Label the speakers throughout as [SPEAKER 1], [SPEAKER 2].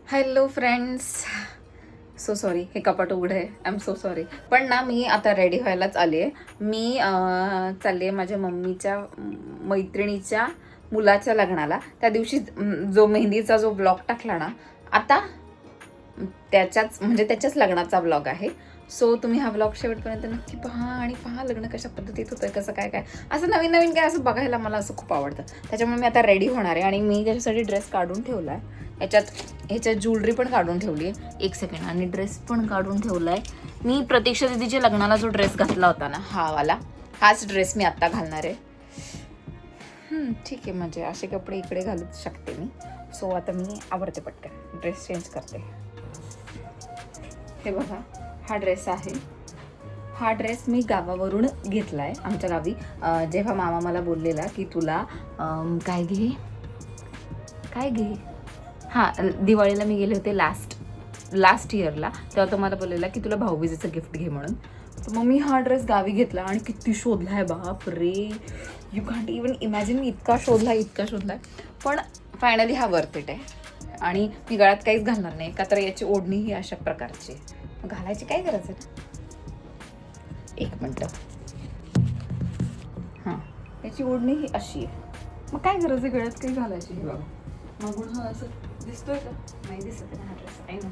[SPEAKER 1] Hello friends, so sorry हे कपाट उघडं आहे. I am so sorry. पण ना मी आता रेडी व्हायलाच आली आहे. मी चालली आहे माझ्या मम्मीच्या मैत्रिणीच्या मुलाच्या लग्नाला. त्या दिवशी जो मेहंदीचा जो ब्लॉग टाकला ना, आता त्याच्याच लग्नाचा ब्लॉग आहे. सो तुम्ही हा ब्लॉग शेवटपर्यंत नक्की पहा आणि पहा लग्न कशा पद्धतीत होतंय, कसं काय काय असं नवीन नवीन काय असं बघायला मला असं खूप आवडतं. त्याच्यामुळे मी आता रेडी होणार आहे आणि मी त्याच्यासाठी ड्रेस काढून ठेवला आहे. ह्याच्यात ज्वेलरी पण काढून ठेवली आहे. एक सेकंड. आणि ड्रेस पण काढून ठेवला आहे. मी प्रतीक्षा दीदीच्या लग्नाला जो ड्रेस घातला होता ना, हाच ड्रेस मी आत्ता घालणार आहे. ठीक आहे, म्हणजे असे कपडे इकडे घालू शकते मी. सो आता मी आवरते, पटकन ड्रेस चेंज करते. हे बघा, हा ड्रेस आहे. हा ड्रेस मी गावावरून घेतला आहे, आमच्या गावी. जेव्हा मामा मला बोललेला की तुला काय घे हां, दिवाळीला मी गेले होते लास्ट इयरला, तेव्हा तो मला बोललेला की तुला भाऊबीजेचं गिफ्ट घे म्हणून. तर मग मी हा ड्रेस गावी घेतला आणि किती शोधला आहे बाप रे, यू कांट इवन इमॅजिन. मी इतका शोधला पण फायनली हा वर्थ इट आहे. आणि मी गळ्यात काहीच घालणार नाही, का तर याची ओढणी ही अशा प्रकारची आहे. घालायची काय गरज आहे ना. एक मिनटं. हां, याची ओढणी ही अशी आहे, मग काय गरज आहे गळ्यात काही घालायची. हे बघा, मागून हा असं दिसतोय का? नाही दिसत आहे ना हा ड्रेस. आहे ना,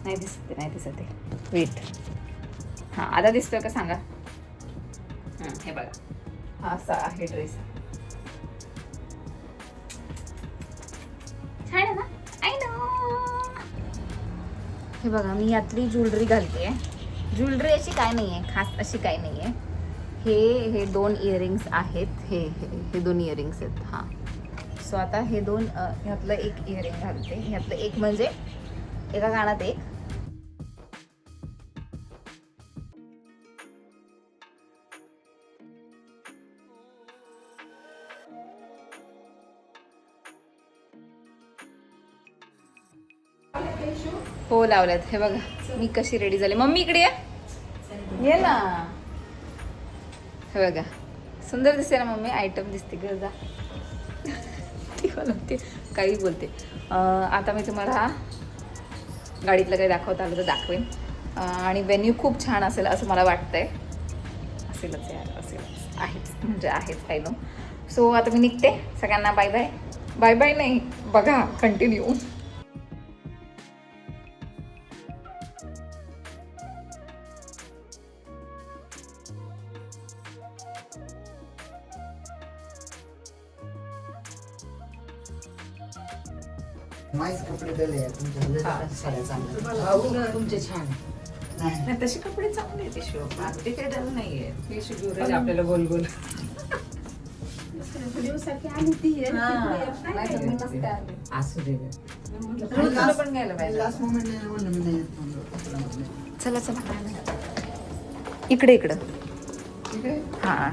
[SPEAKER 1] नाही दिसत आहे. वेट, हां आता दिसतोय का सांगा. हे बघा, हा असा आहे ड्रेस. छान आहे ना. I know. हे बघा, मी यातली ज्वेलरी घालते. ज्वेलरी अशी काय नाही आहे, खास अशी काय नाही आहे. हे 2 इयरिंग्स आहेत. हे 2 इयरिंग्स आहेत. हां, सो आता हे 2, ह्यातलं एक इयरिंग घालते. ह्यातलं एक म्हणजे एका कानात एक. हो लावल्यात. हे बघा मी कशी रेडी झाली. मम्मी इकडे ये ना. हे बघा, सुंदर दिसते ना मम्मी. आयटम दिसते ग जा. ती बोलते, काही बोलते. आता मी तुम्हाला गाडीतलं काही दाखवता आलं तर दाखवेन. आणि व्हेन्यू खूप छान असेल असं मला वाटतंय. असेलच यार, आहेच काही नो. सो आता मी निघते. सगळ्यांना बाय बाय नाही, बघा कंटिन्यू.
[SPEAKER 2] माझे कपडे दिले तुमचे छान
[SPEAKER 1] नाही, तसे कपडे चांगले आहेत. ते काही डल नाहीये. आपल्याला गोल गोल
[SPEAKER 2] असू दे.
[SPEAKER 1] पण घ्यायला पाहिजे.
[SPEAKER 2] लास्ट मोमेंट म्हणलं मी नाही येत.
[SPEAKER 1] चला काय नाही. इकडं हा.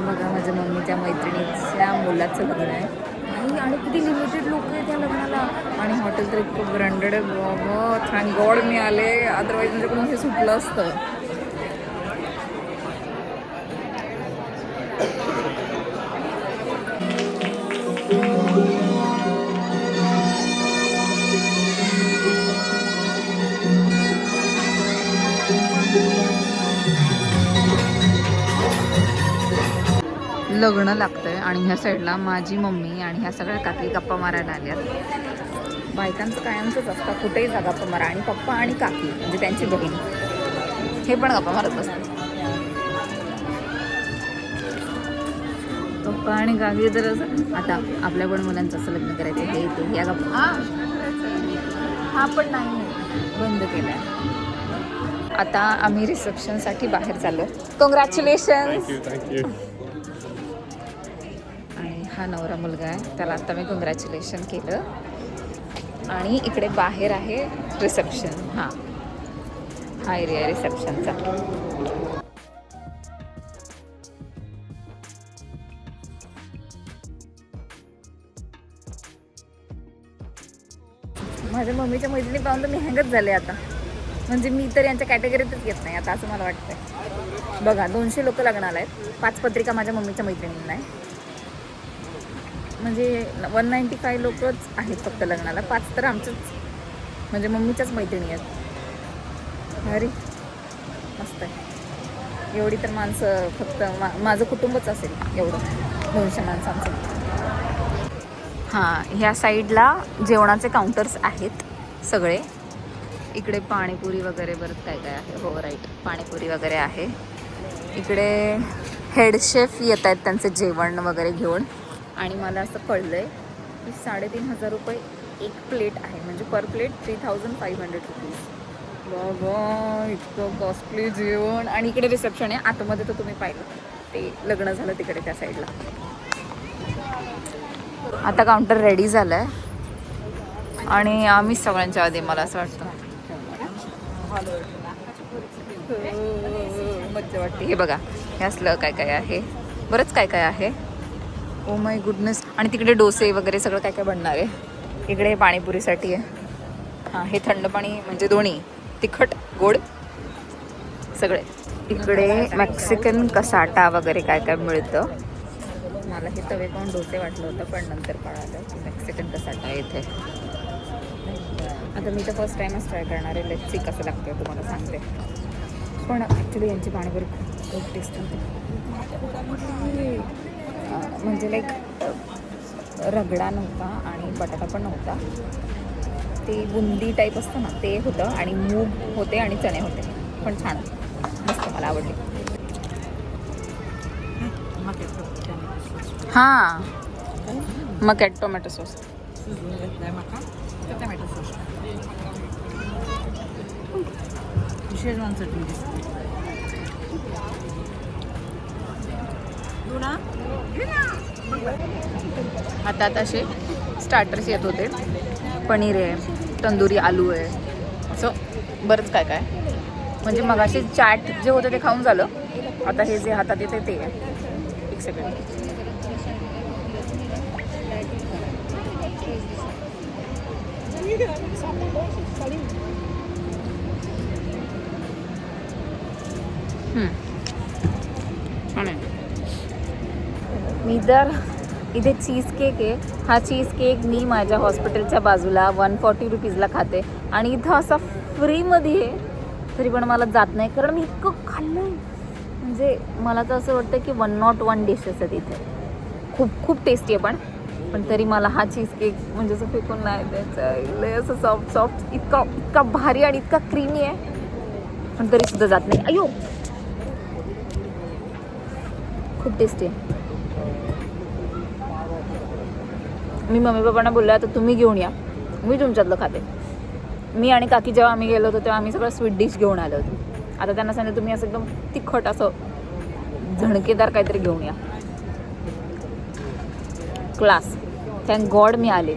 [SPEAKER 1] बघा, माझ्या मम्मीच्या मैत्रिणीच्या मुलाचं लग्न आहे. आणि किती लिमिटेड लोक आहे त्या लग्नाला. आणि हॉटेल तर इतकं ब्रँडेड आहे बाबा. थँक गॉड मी आले, अदरवाईज माझ्याकडून हे सुटलं असतं. लग्न लागतंय आणि ह्या साईडला माझी मम्मी आणि ह्या सगळ्या काकी गप्पा मारायला आल्यात. बायकांचं कायमचंच असतं, कुठेही जा गप्पा मारा. आणि पप्पा आणि काकी म्हणजे त्यांची बहीण हे पण गप्पा मारत बसतात. पप्पा आणि काकी तर असं, आता आपल्या पण मुलांचं असं लग्न करायचं हे ते या गप्पा. हा पण नाही, बंद केलाय. आता आम्ही रिसेप्शनसाठी बाहेर चाललो. कॉंग्रॅच्युलेशन्स. हा नवरा मुलगा आहे, त्याला आता मी कॉंग्रॅच्युलेशन केलं. आणि इकडे बाहेर आहे रिसेप्शन. हा एरिया रिसेप्शनचा. माझ्या मम्मीच्या मैत्रिणी पाहून तर मी हँगच झाले आता. म्हणजे मी तर यांच्या कॅटेगरीतच येत नाही आता, असं मला वाटतंय. बघा 200 लोक लग्नाला आहेत, 5 पत्रिका माझ्या मम्मीच्या मैत्रिणींना आहे. म्हणजे 195 लोकच आहेत फक्त लग्नाला, 5 तर आमच्याच म्हणजे मम्मीच्याच मैत्रिणी आहेत. अरे मस्त आहे. एवढी तर माणसं फक्त माझं कुटुंबच असेल एवढं, 200 माणसांचं. हां, ह्या साईडला जेवणाचे काउंटर्स आहेत सगळे. इकडे पाणीपुरी वगैरे बरंच काय काय आहे. हो राईट, पाणीपुरी वगैरे आहे. इकडे हेड शेफ येत आहेत त्यांचे जेवण वगैरे घेऊन. आणि मला असं कळलं आहे की 3,500 रुपये एक प्लेट आहे, म्हणजे पर प्लेट 3,500 रुपीज. बाबा इतकं कॉस्टली जेवण. आणि इकडे रिसेप्शन आहे, आतमध्ये तर तुम्ही पाहिलं ते लग्न झालं तिकडे त्या साईडला. आता काउंटर रेडी झालं आहे आणि आम्ही सगळ्यांच्या आधी, मला असं वाटतं मज्जा वाटते. हे बघा, हे असलं काय काय आहे, बरंच काय काय आहे. Oh my goodness. आणि तिकडे डोसे वगैरे सगळं काय काय बनणार आहे. इकडे पाणीपुरीसाठी आहे. हां, हे थंड पाणी म्हणजे दोन्ही तिखट गोड सगळे. इकडे मेक्सिकन कसाटा वगैरे काय काय मिळतं. मला हे तवे पाहून डोसे वाटलं होतं, पण नंतर कळालं की मेक्सिकन कसाटा आहे इथे. आता मी तर फर्स्ट टाईमच ट्राय करणार आहे. लेट्स सी कसं लागतं तुम्हाला सांगते. पण ॲक्च्युली यांची पाणीपुरी खूप टेस्ट होते. म्हणजे लाईक रगडा नव्हता आणि बटाटा पण नव्हता. ते बुंदी टाईप असतं ना ते होतं, आणि मूग होते आणि चणे होते. पण छान, मस्त, मला आवडली. हां, मग tomato sauce.
[SPEAKER 2] Tomato sauce, Schezwan चटणी दिसते.
[SPEAKER 1] आता असे स्टार्टर्स येत होते. पनीर आहे, तंदुरी आलू आहे, असं बरंच काय काय. म्हणजे मगाशी चाट जे होते ते खाऊन झालं. आता हे जे हातात येते ते आहे. एक सेकंड. मी तर इथे चीज केक आहे. हा चीज केक मी माझ्या हॉस्पिटलच्या बाजूला 140 रुपीजला खाते, आणि इथं असा फ्रीमध्ये आहे तरी पण मला जात नाही, कारण मी इतकं खाल्लं आहे. म्हणजे मला तर असं वाटतं की 101 डिशेस आहेत इथे. खूप खूप टेस्टी आहे पण तरी मला हा चीज केक म्हणजे असं फेकून नाही द्यायचं. लय असं सॉफ्ट सॉफ्ट, इतका भारी आणि इतका क्रीमी आहे, पण तरी सुद्धा जात नाही. अयो, खूप टेस्टी आहे. मी मम्मी पप्पांना बोलले आता तुम्ही घेऊन या, मी तुमच्यातलं खाते. मी आणि काकी जेव्हा आम्ही गेलो होतो तेव्हा आम्ही सगळं स्वीट डिश घेऊन आलो होतो. आता त्यांना सांगितलं तुम्ही असं एकदम तिखट असं झणकेदार काहीतरी घेऊन या. क्लास. थँक गॉड मी आले,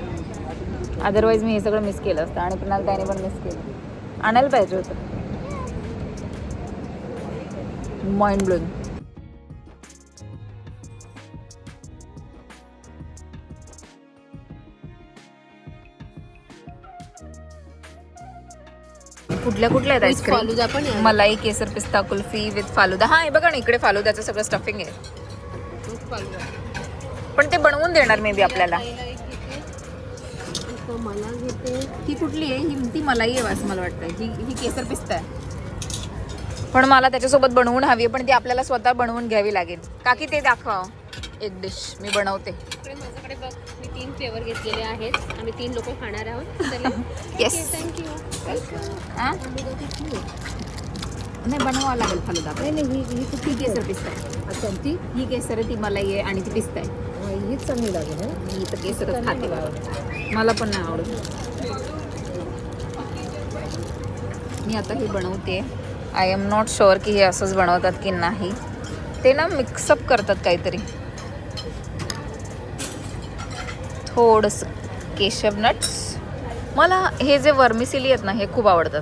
[SPEAKER 1] अदरवाईज मी हे सगळं मिस केलं असतं. आणि कुणाला त्याने पण मिस केलं. आणायला पाहिजे होतं. Mind blowing. कुठल्या आहेत आईस्क्रीम? मलाई, केसर, पिस्ता, कुल्फी विथ फालुदा. हा, हे बघा ना, इकडे फालुदाचं सगळं स्टफिंग आहे. पण ते बनवून देणार मे बी आपल्याला. ही कुठली आहे? ती मलाई आहे असं मला वाटतं. ही केसर पिस्ता आहे, पण मला त्याच्यासोबत बनवून हवी आहे. पण ती आपल्याला स्वतः बनवून घ्यावी लागेल. काकी ते दाखवा एक डिश, मी बनवते.
[SPEAKER 3] माझ्याकडे बघ, मी 3 फ्लेवर घेतलेले आहेत. आम्ही 3 लोक खाणार आहोत.
[SPEAKER 1] Yes,
[SPEAKER 3] thank you.
[SPEAKER 1] नाही बनवावं लागेल फालुदा. नाही, ही केसर पिस्ता आहे. अच्छा, ही केसर आहे, ती मलाई आहे, आणि ती पिस्ता आहे. हीच चांगली लागेल. मी तर केसरच खाते बाबा, मला पण नाही आवडत. मी आता हे बनवते. आय एम नॉट शुअर की हे असंच बनवतात की नाही. ते ना मिक्सअप करतात काहीतरी. थोडंसं केशव नट्स. मला हे जे वर्मिसिली आहेत ना हे खूप आवडतात.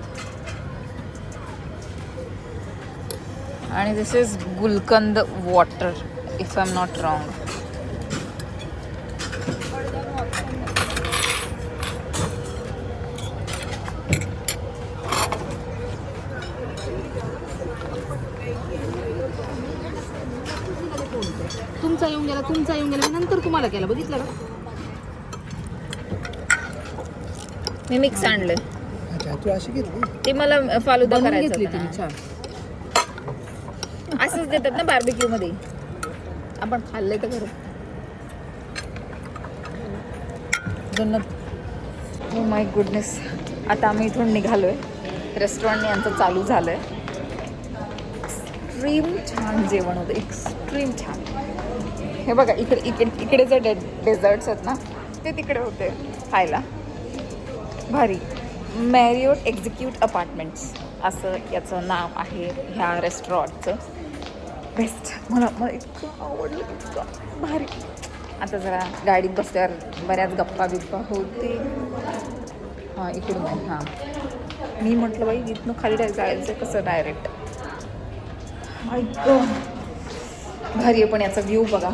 [SPEAKER 1] आणि this is gulkand water if I am not wrong.
[SPEAKER 2] तुमचा येऊन गेला नंतर तुम्हाला केला, बघितलं का?
[SPEAKER 1] मी मिक्स आणले
[SPEAKER 4] अच्छा तू अशी घेतली.
[SPEAKER 1] ते मला फालुदा
[SPEAKER 2] बनवून
[SPEAKER 1] करायचं
[SPEAKER 2] घेतली
[SPEAKER 1] होतं
[SPEAKER 2] तुम्ही
[SPEAKER 1] ना.
[SPEAKER 2] छान.
[SPEAKER 1] असंच देतात ना बार्बिक्यू मध्ये. आपण खाल्ले तर खरं. Oh my goodness. आता आम्ही इथून निघालोय. रेस्टॉरंट यांचं चालू झालंय. एक्स्ट्रीम छान जेवण होतं, एक्स्ट्रीम छान. हे बघा इकडे जे डेझर्ट्स आहेत ना ते तिकडे होते खायला. भारी. मॅरिओट एक्झिक्यूट अपार्टमेंट्स असं याचं नाव आहे ह्या रेस्टॉरंटचं. बेस्ट. मला इतकं आवडलं, इतकं भारी. आता जरा गाडीत बसल्यावर बऱ्याच गप्पा होते. हां इकडून आहे. हां मी म्हटलं बाई इथनं खाली जायचं कसं डायरेक्ट. ऐक भारी आहे पण याचा व्ह्यू बघा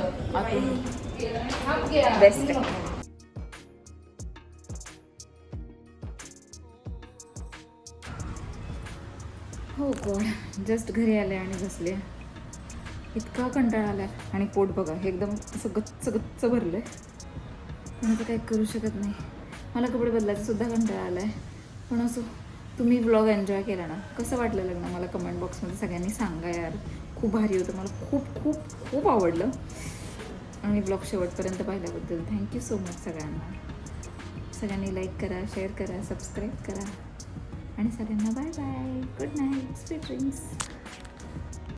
[SPEAKER 1] बेस्ट आहे. हो गॉड. जस्ट घरी आले आणि बसले. इतका कंटाळा आला आणि पोट बघा हे एकदम असं गच्च भरलं आहे. पण आता काही करू शकत नाही. मला कपडे बदलायचा सुद्धा कंटाळा आला आहे. पण असं तुम्ही व्लॉग एन्जॉय केला ना, कसं वाटलं लग्न मला कमेंट बॉक्समध्ये सगळ्यांनी सांगा यार. खूप भारी होतं. मला खूप खूप खूप आवडलं. आणि ब्लॉग शेवटपर्यंत पाहिल्याबद्दल थँक्यू सो मच सगळ्यांना. सगळ्यांनी लाईक करा, शेअर करा, सबस्क्राईब करा आणि सगळ्यांना bye bye. Good night. Sweet dreams.